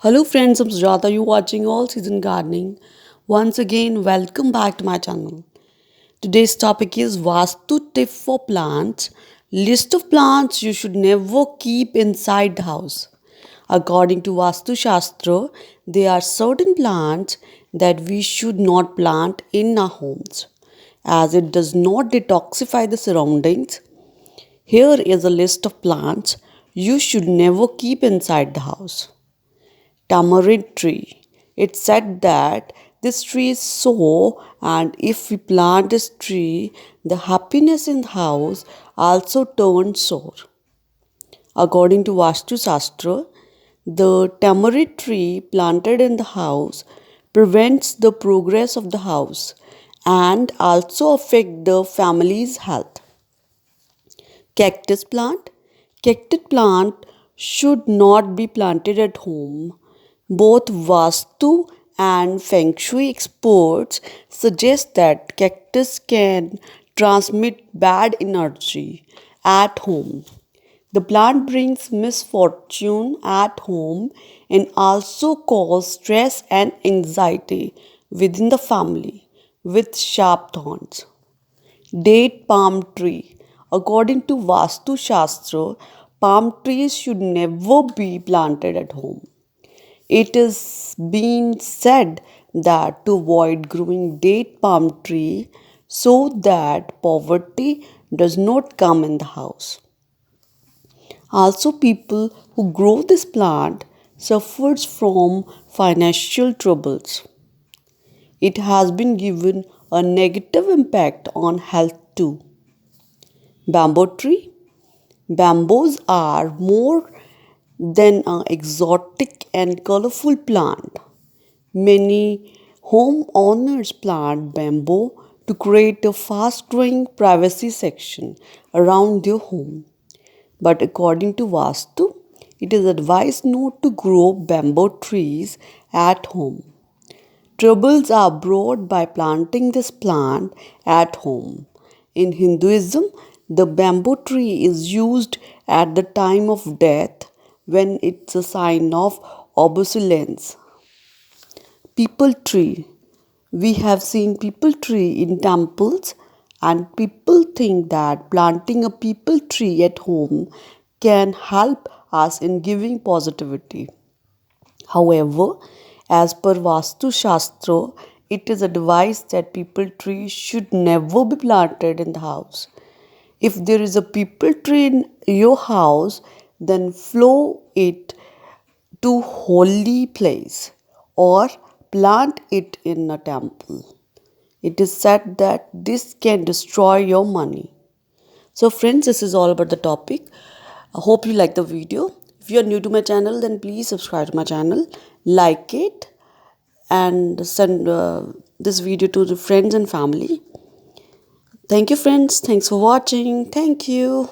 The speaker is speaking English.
Hello friends, I'm Sujata. You watching All Season Gardening. Once again, welcome back to my channel. Today's topic is Vastu tip for plants. List of plants you should never keep inside the house. According to Vastu Shastra, there are certain plants that we should not plant in our homes as it does not detoxify the surroundings. Here is a list of plants you should never keep inside the house. Tamarind tree. It's said that this tree is so, and if we plant this tree, the happiness in the house also turns sour. According to Vastu Shastra, the tamarind tree planted in the house prevents the progress of the house and also affect the family's health. Cactus plant. Cactus plant should not be planted at home. Both Vastu and Feng Shui experts suggest that cactus can transmit bad energy at home. The plant brings misfortune at home and also cause stress and anxiety within the family with sharp thorns. Date palm tree. According to Vastu Shastra, palm trees should never be planted at home. It is been said that to avoid growing date palm tree so that poverty does not come in the house. Also, people who grow this plant suffers from financial troubles. It has been given a negative impact on health too. Bamboo tree. Bamboos are more than an exotic and colorful plant. Many homeowners plant bamboo to create a fast growing privacy section around their home. But according to Vastu, it is advised not to grow bamboo trees at home. Troubles are brought by planting this plant at home. In Hinduism, the bamboo tree is used at the time of death when it's a sign of obsolescence. People tree. We have seen people tree in temples, and people think that planting a people tree at home can help us in giving positivity. However, as per Vastu Shastra, it is advised that people tree should never be planted in the house. If there is a people tree in your house, then flow it to holy place or plant it in a temple. It is said that this can destroy your money. So friends, this is all about the topic. I hope you like the video. If you are new to my channel, then please subscribe to my channel, like it, and send this video to the friends and family. Thank you friends. Thanks for watching. Thank you.